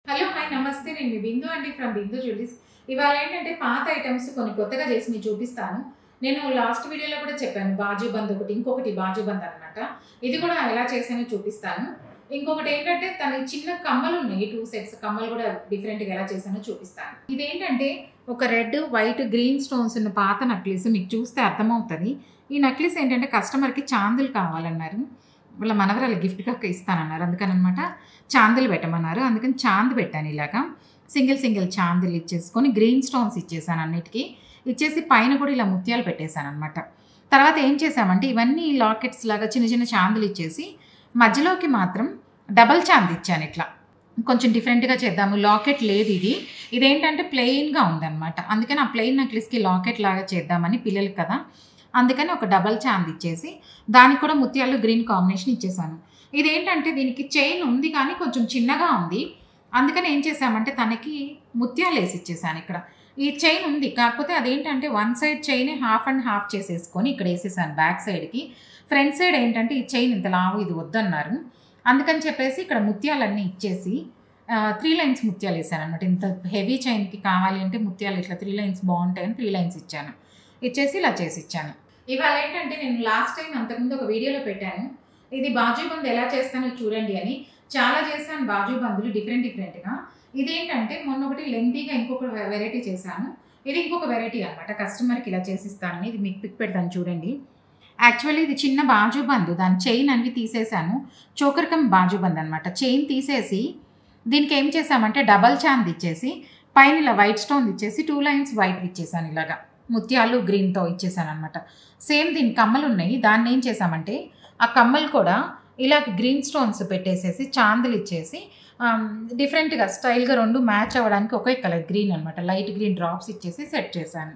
Hello hi నమస్తే నేను మీ బిందు అండి ఫ్రమ్ బిందు జ్యువెలరీస్. ఇవాళ ఏంటంటే పాత ఐటమ్స్ కొన్ని కొత్తగా చేసి మీకు చూపిస్తాను. నేను లాస్ట్ వీడియోలో కూడా చెప్పాను బాజుబంద్ ఒకటి, ఇంకొకటి బాజుబంద్ అనమాట. ఇది కూడా ఎలా చేసానో చూపిస్తాను. ఇంకొకటి ఏంటంటే తన చిన్న కమ్మలు ఉన్నాయి, 2 సెట్స్ కమ్మలు కూడా డిఫరెంట్గా ఎలా చేసానో చూపిస్తాను. ఇదేంటంటే ఒక రెడ్ వైట్ గ్రీన్ స్టోన్స్ ఉన్న పాత నక్లీస్, మీకు చూస్తే అర్థమవుతుంది. ఈ నక్లీస్ ఏంటంటే కస్టమర్కి చాందులు కావాలన్నారు, వాళ్ళ మనవరాలు గిఫ్ట్గా ఇస్తానన్నారు, అందుకని అనమాట చాందులు పెట్టమన్నారు. అందుకని చాందు పెట్టాను. ఇలాగా సింగిల్ చాందులు ఇచ్చేసుకొని గ్రీన్ స్టోన్స్ ఇచ్చేసాను, అన్నిటికీ ఇచ్చేసి పైన కూడా ఇలా ముత్యాలు పెట్టేశాను అనమాట. తర్వాత ఏం చేసామంటే ఇవన్నీ లాకెట్స్ లాగా చిన్న చిన్న చాందులు ఇచ్చేసి మధ్యలోకి మాత్రం డబల్ చాంద్ ఇచ్చాను. ఇట్లా కొంచెం డిఫరెంట్గా చేద్దాము. లాకెట్ లేదు, ఇదేంటంటే ప్లెయిన్గా ఉందన్నమాట. అందుకని ఆ ప్లెయిన్ నక్లీస్కి లాకెట్ లాగా చేద్దామని, పిల్లలకి కదా, అందుకని ఒక డబల్ చాంద్ ఇచ్చేసి దానికి కూడా ముత్యాలు గ్రీన్ కాంబినేషన్ ఇచ్చేసాను. ఇదేంటంటే దీనికి చైన్ ఉంది కానీ కొంచెం చిన్నగా ఉంది, అందుకని ఏం చేసామంటే తనకి ముత్యాలు వేసి ఇచ్చేసాను. ఇక్కడ ఈ చైన్ ఉంది, కాకపోతే అదేంటంటే వన్ సైడ్ చైనే హాఫ్ అండ్ హాఫ్ చేసేసుకొని ఇక్కడ వేసేసాను బ్యాక్ సైడ్కి. ఫ్రంట్ సైడ్ ఏంటంటే ఈ చైన్ ఇంత లావు, ఇది వద్దన్నారు, అందుకని చెప్పేసి ఇక్కడ ముత్యాలన్నీ ఇచ్చేసి 3 లైన్స్ ముత్యాలు వేసాను అనమాట. ఇంత హెవీ చైన్కి కావాలి అంటే ముత్యాలు ఇట్లా 3 లైన్స్ బాగుంటాయని 3 లైన్స్ ఇచ్చాను. ఇచ్చేసి ఇలా చేసి ఇచ్చాను. ఇవాళ ఏంటంటే నేను లాస్ట్ టైం అంతకుముందు ఒక వీడియోలో పెట్టాను, ఇది బాజుబంద్ ఎలా చేస్తానో చూడండి అని. చాలా చేశాను బాజుబందులు డిఫరెంట్గా. ఇదేంటంటే మొన్న ఒకటి లెంతీగా ఇంకొక వెరైటీ చేశాను, ఇది ఇంకొక వెరైటీ అనమాట. కస్టమర్కి ఇలా చేసిస్తాను. ఇది మీకు పిక్ పెడతాను చూడండి. యాక్చువల్లీ ఇది చిన్న బాజుబంద్, దాని చైన్ అన్ని తీసేసాను. చోకర్కం బాజుబంద్ అనమాట. చైన్ తీసేసి దీనికి ఏం చేసామంటే డబల్ చాంద్ ఇచ్చేసి పైన ఇలా వైట్ స్టోన్ ఇచ్చేసి 2 లైన్స్ వైట్ ఇచ్చేసాను. ఇలాగా ముత్యాలు గ్రీన్తో ఇచ్చేసాను అనమాట. సేమ్ దీని కమ్మలు ఉన్నాయి, దాన్ని ఏం చేసామంటే ఆ కమ్మలు కూడా ఇలా గ్రీన్ స్టోన్స్ పెట్టేసేసి చాందులు ఇచ్చేసి డిఫరెంట్గా స్టైల్గా 2 మ్యాచ్ అవ్వడానికి ఒకే కలర్ గ్రీన్ అనమాట, లైట్ గ్రీన్ డ్రాప్స్ ఇచ్చేసి సెట్ చేశాను.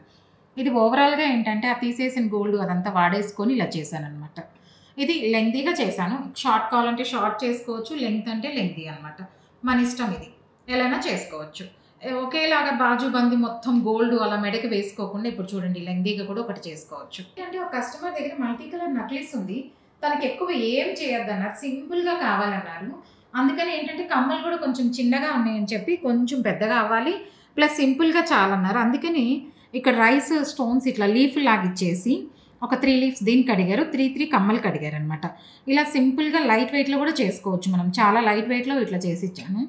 ఇది ఓవరాల్గా ఏంటంటే ఆ తీసేసిన గోల్డ్ అదంతా వాడేసుకొని ఇలా చేశాను అనమాట. ఇది లెంతీగా చేశాను. షార్ట్ కావాలంటే షార్ట్ చేసుకోవచ్చు, లెంత్ అంటే లెంతీ అనమాట, మన ఇష్టం. ఇది ఎలానా చేసుకోవచ్చు. ఒకేలాగా బాజుబంది మొత్తం గోల్డ్ అలా మెడకి వేసుకోకుండా ఇప్పుడు చూడండి లెంతీగా కూడా ఒకటి చేసుకోవచ్చు. అంటే ఒక కస్టమర్ దగ్గర మల్టీ కలర్ నక్లీస్ ఉంది, తనకి ఎక్కువ ఏం చేయొద్దన్నారు, సింపుల్గా కావాలన్నారు. అందుకని ఏంటంటే కమ్మలు కూడా కొంచెం చిన్నగా ఉన్నాయని చెప్పి కొంచెం పెద్దగా అవ్వాలి, ప్లస్ సింపుల్గా చాలన్నారు. అందుకని ఇక్కడ రైస్ స్టోన్స్ ఇట్లా లీఫ్ లాగా ఇచ్చేసి ఒక 3 లీవ్స్ దీనికి అడిగారు, 3 కమ్మలకి అడిగారు అనమాట. ఇలా సింపుల్గా లైట్ వెయిట్లో కూడా చేసుకోవచ్చు మనం. చాలా లైట్ వెయిట్లో ఇట్లా చేసి ఇచ్చాను.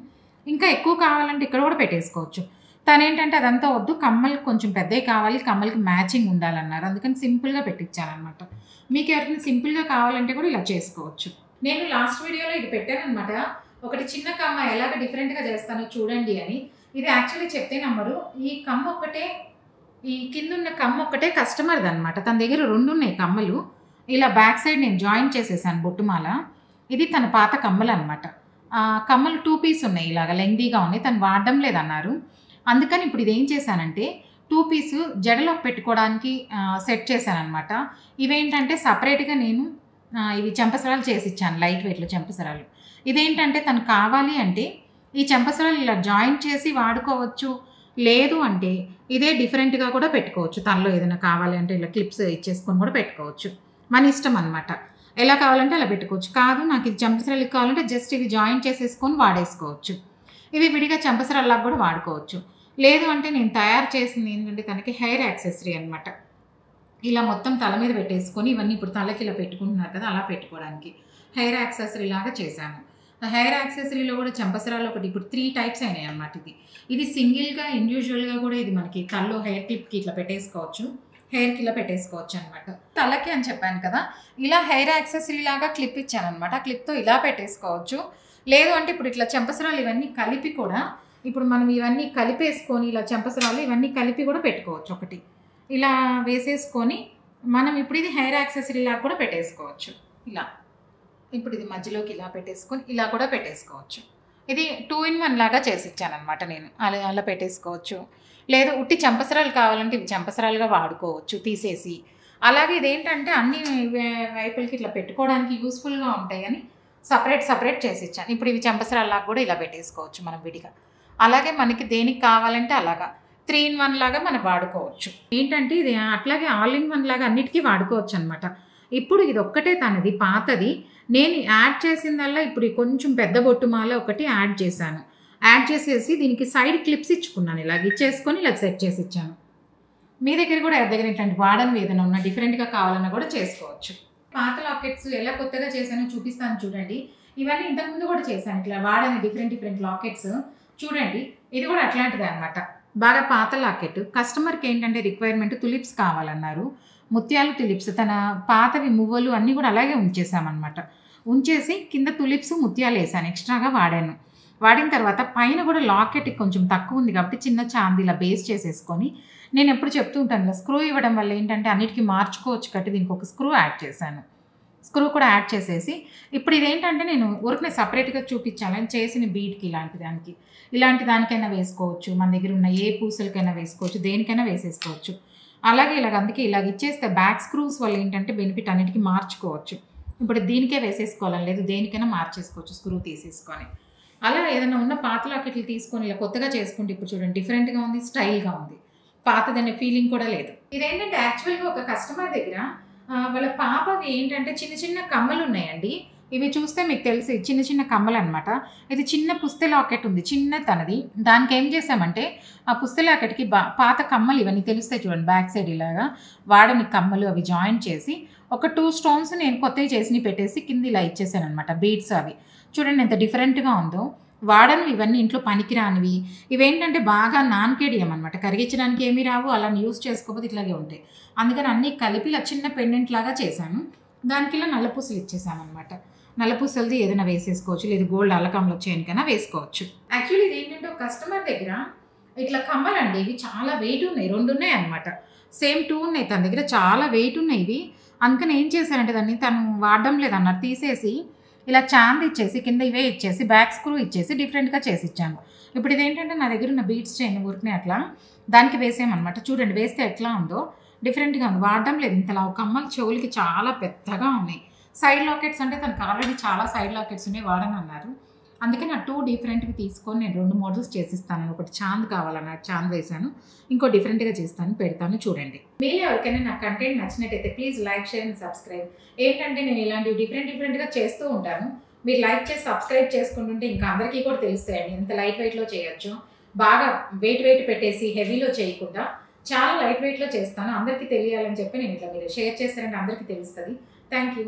ఇంకా ఎక్కువ కావాలంటే ఇక్కడ కూడా పెట్టేసుకోవచ్చు. తనేంటంటే అదంతా వద్దు, కమ్మలు కొంచెం పెద్దవి కావాలి, కమ్మలకి మ్యాచింగ్ ఉండాలన్నారు, అందుకని సింపుల్గా పెట్టించానమాట. మీకు ఎవరైనా సింపుల్గా కావాలంటే కూడా ఇలా చేసుకోవచ్చు. నేను లాస్ట్ వీడియోలో ఇది పెట్టానమాట, ఒకటి చిన్న కమ్మ ఎలాగ డిఫరెంట్గా చేస్తానో చూడండి అని. ఇది యాక్చువల్లీ చెప్తే నమ్మరు, ఈ కమ్మ ఒక్కటే, ఈ కింద ఉన్న కమ్మ ఒక్కటే కస్టమర్ది అనమాట. తన దగ్గర 2 ఉన్నాయి కమ్మలు. ఇలా బ్యాక్ సైడ్ నేను జాయిన్ చేసేసాను బొట్టుమాల. ఇది తన పాత కమ్మలు అనమాట. కమ్మలు 2 పీస్ ఉన్నాయి, ఇలాగ లెంగ్దీగా ఉన్నాయి, తను వాడడం లేదన్నారు. అందుకని ఇప్పుడు ఇది ఏం చేశానంటే 2 పీసు జడలో పెట్టుకోవడానికి సెట్ చేశాను అనమాట. ఇవేంటంటే సపరేట్గా నేను ఇవి చెంపసరాలు చేసి ఇచ్చాను, లైట్ వెయిట్లో చెంపసరాలు. ఇదేంటంటే తను కావాలి అంటే ఈ చెంపసరాలు ఇలా జాయిన్ చేసి వాడుకోవచ్చు, లేదు అంటే ఇదే డిఫరెంట్గా కూడా పెట్టుకోవచ్చు. తనలో ఏదైనా కావాలి అంటే ఇలా క్లిప్స్ ఇచ్చేసుకొని కూడా పెట్టుకోవచ్చు, మన ఇష్టం అనమాట. ఎలా కావాలంటే అలా పెట్టుకోవచ్చు. కాదు నాకు ఇది చెంపసరాలు కావాలంటే జస్ట్ ఇవి జాయిన్ చేసేసుకొని వాడేసుకోవచ్చు. ఇవి విడిగా చెంపసరాల్లాగా కూడా వాడుకోవచ్చు. లేదు అంటే నేను తయారు చేసింది ఏంటంటే తనకి హెయిర్ యాక్సెసరీ అనమాట. ఇలా మొత్తం తల మీద పెట్టేసుకొని ఇవన్నీ ఇప్పుడు తలకి ఇలా పెట్టుకుంటున్నారు కదా, అలా పెట్టుకోవడానికి హెయిర్ యాక్సెసరీ లాగా చేశాను. హెయిర్ యాక్సెసరీలో కూడా చెంపసరాలు ఒకటి ఇప్పుడు 3 టైప్స్ అయినాయి అనమాట. ఇది సింగిల్గా ఇండివిజువల్గా కూడా ఇది మనకి తలలో హెయిర్ క్లిప్కి ఇట్లా పెట్టేసుకోవచ్చు, హెయిర్కి ఇలా పెట్టేసుకోవచ్చు అనమాట. తలకి అని చెప్పాను కదా, ఇలా హెయిర్ యాక్సెసరీ లాగా క్లిప్ ఇచ్చాను అనమాట. క్లిప్తో ఇలా పెట్టేసుకోవచ్చు. లేదు అంటే ఇప్పుడు ఇట్లా చెంపసరాలు ఇవన్నీ కలిపి కూడా ఇప్పుడు మనం ఇవన్నీ కలిపేసుకొని ఇలా చెంపసరాలు ఇవన్నీ కలిపి కూడా పెట్టుకోవచ్చు. ఒకటి ఇలా వేసేసుకొని మనం ఇప్పుడు ఇది హెయిర్ యాక్సెసరీ లాగా కూడా పెట్టేసుకోవచ్చు. ఇలా ఇప్పుడు ఇది మధ్యలోకి ఇలా పెట్టేసుకొని ఇలా కూడా పెట్టేసుకోవచ్చు. ఇది 2 in 1 లాగా చేసి ఇచ్చాను అనమాట నేను. అలా పెట్టేసుకోవచ్చు. లేదు ఉట్టి చెంపసరాలు కావాలంటే ఇవి చెంపసరాలుగా వాడుకోవచ్చు తీసేసి. అలాగే ఇదేంటంటే అన్ని వైపులకి ఇట్లా పెట్టుకోవడానికి యూస్ఫుల్గా ఉంటాయి అని సపరేట్ చేసి ఇచ్చాను. ఇప్పుడు ఇవి చెంపసరాల్లాగా కూడా ఇలా పెట్టేసుకోవచ్చు మనం విడిగా. అలాగే మనకి దేనికి కావాలంటే అలాగా 3 in 1 లాగా మనం వాడుకోవచ్చు. ఏంటంటే ఇది అట్లాగే ఆల్ ఇన్ 1 లాగా అన్నిటికీ వాడుకోవచ్చు అనమాట. ఇప్పుడు ఇది ఒక్కటే తనది పాతది, నేను యాడ్ చేసిందల్లా ఇప్పుడు కొంచెం పెద్ద బొట్టుమాల ఒకటి యాడ్ చేశాను. యాడ్ చేసేసి దీనికి సైడ్ క్లిప్స్ ఇచ్చుకున్నాను. ఇలాగ ఇచ్చేసుకొని ఇలా సెట్ చేసి ఇచ్చాను. మీ దగ్గర కూడా ఎవరి దగ్గర ఇట్లాంటి వాడని ఏదైనా ఉన్నా డిఫరెంట్‌గా కావాలన్నా కూడా చేసుకోవచ్చు. పాత లాకెట్స్ ఎలా కొత్తగా చేశానో చూపిస్తాను చూడండి. ఇవన్నీ ఇంతకుముందు కూడా చేశాను. ఇట్లా వాడని డిఫరెంట్ లాకెట్స్ చూడండి. ఇది కూడా అట్లాంటిదే అనమాట. బాగా పాత లాకెట్. కస్టమర్‌కి ఏంటంటే రిక్వైర్మెంట్ తులిప్స్ కావాలన్నారు. ముత్యాలు తులిప్స్ తన పాతవి మువ్వలు అన్నీ కూడా అలాగే ఉంచేసామనమాట. ఉంచేసి కింద తులిప్స్ ముత్యాలేసాను. ఎక్స్ట్రాగా వాడాను. వాడిన తర్వాత పైన కూడా లాకెట్ కొంచెం తక్కువ ఉంది కాబట్టి చిన్న చాందీ ఇలా బేస్ చేసేసుకొని నేను ఎప్పుడు చెప్తూ ఉంటాను ఇలా స్క్రూ ఇవ్వడం వల్ల ఏంటంటే అన్నిటికీ మార్చుకోవచ్చు కాబట్టి దీనికి ఒక స్క్రూ యాడ్ చేశాను. స్క్రూ కూడా యాడ్ చేసేసి ఇప్పుడు ఇదేంటంటే నేను ఊరికనే సపరేట్‌గా చూపించాలని చేసిన బీడ్‌కి ఇలాంటి దానికైనా వేసుకోవచ్చు. మన దగ్గర ఉన్న ఏ పూసలకైనా వేసుకోవచ్చు. దేనికైనా వేసేసుకోవచ్చు. అలాగే అందుకే ఇలాగ ఇచ్చేస్తే బ్యాక్ స్క్రూస్ వల్ల ఏంటంటే బెనిఫిట్ అన్నిటికీ మార్చుకోవచ్చు. ఇప్పుడు దీనికే వేసేసుకోవాలని లేదు. దేనికైనా మార్చేసుకోవచ్చు స్క్రూ తీసేసుకొని. అలా ఏదైనా ఉన్న పాత లాకెట్లు తీసుకొని ఇలా కొత్తగా చేసుకుంటే ఇప్పుడు చూడండి డిఫరెంట్‌గా ఉంది. స్టైల్‌గా ఉంది. పాతదనే ఫీలింగ్ కూడా లేదు. ఇదేంటంటే యాక్చువల్‌గా ఒక కస్టమర్ దగ్గర వాళ్ళ పాపవి ఏంటంటే చిన్న కమ్మలున్నాయండి. ఇవి చూస్తే మీకు తెలిసి చిన్న కమ్మలనమాట. ఇది చిన్న పుస్తె లాకెట్ ఉంది. చిన్నతనది. దానికేం చేశామంటే ఆ పుస్తె లాకెట్‌కి పాత కమ్మలు ఇవన్నీ తెలుస్తాయి చూడండి బ్యాక్ సైడ్ ఇలాగా వాడని కమ్మలు అవి జాయిన్ చేసి ఒక 2 స్టోన్స్ నేను కొత్తవి చేసినవి పెట్టేసి కింద ఇలా ఇచ్చేసాననమాట బీడ్స్ అవి. చూడండి ఎంత డిఫరెంట్‌గా ఉందో. వాడనివి ఇవన్నీ ఇంట్లో పనికిరానివి. ఇవేంటంటే బాగా నాన్‌కేడియం అనమాట. కరిగించడానికి ఏమీ రావు. అలా యూజ్ చేసుకోకపోతే ఇట్లాగే ఉంటాయి. అందుకని అన్నీ కలిపి ఇలా చిన్న పెండెంట్ లాగా చేశాను. దానికి ఇలా నల్ల పూసలు ఇచ్చేసామనమాట. నల్ల పూసలది ఏదైనా వేసేసుకోవచ్చు. లేదు గోల్డ్ అల్లకమ్మల చైన్‌కైనా వేసుకోవచ్చు. యాక్చువల్లీ ఇదేంటంటే ఒక కస్టమర్ దగ్గర ఇట్లా కమ్మలండి ఇవి చాలా వెయిట్ ఉన్నాయి. 2 ఉన్నాయన్నమాట. సేమ్ 2 ఉన్నాయి తన దగ్గర చాలా వెయిట్ ఉన్నాయి ఇవి. అందుకని ఏం చేశానంటే దాన్ని తను వాడడం లేదన్నారు తీసేసి ఇలా చాందీ ఇచ్చేసి కింద ఇవే ఇచ్చేసి బ్యాక్ స్క్రూ ఇచ్చేసి డిఫరెంట్‌గా చేసిచ్చాను. ఇప్పుడు ఇదేంటంటే నా దగ్గర ఉన్న బీడ్స్ చైన్ ఊరికనే అట్లా దానికి వేసామనమాట. చూడండి వేస్తే ఎట్లా ఉందో డిఫరెంట్‌గా ఉంది. వాడడం లేదు ఇంతలా కమ్మలు చెవులకి చాలా పెద్దగా ఉన్నాయి. సైడ్ లాకెట్స్ అంటే తనకు ఆల్రెడీ చాలా సైడ్ లాకెట్స్ ఉన్నాయి వాడనన్నారు. అందుకని ఆ 2 డిఫరెంట్‌వి తీసుకొని నేను 2 మోడల్స్ చేసిస్తాను. ఒకటి చాంద్ కావాలన్నారు చాంద్ వేశాను. ఇంకో డిఫరెంట్‌గా చేస్తాను పెడతాను చూడండి. మీలో ఎవరికైనా నా కంటెంట్ నచ్చినట్టయితే please like, share and subscribe. ఏంటంటే నేను ఇలాంటివి డిఫరెంట్‌గా చేస్తూ ఉంటాను. మీరు లైక్ చేసి సబ్స్క్రైబ్ చేసుకుంటుంటే ఇంకా అందరికీ కూడా తెలుస్తాయండి ఎంత లైట్ వెయిట్‌లో చేయొచ్చు. బాగా వెయిట్ పెట్టేసి హెవీలో చేయకుండా చాలా లైట్ వెయిట్‌లో చేస్తాను. అందరికీ తెలియాలని చెప్పి నేను ఇట్లా మీరు షేర్ చేస్తారంటే అందరికీ తెలుస్తది. Thank you.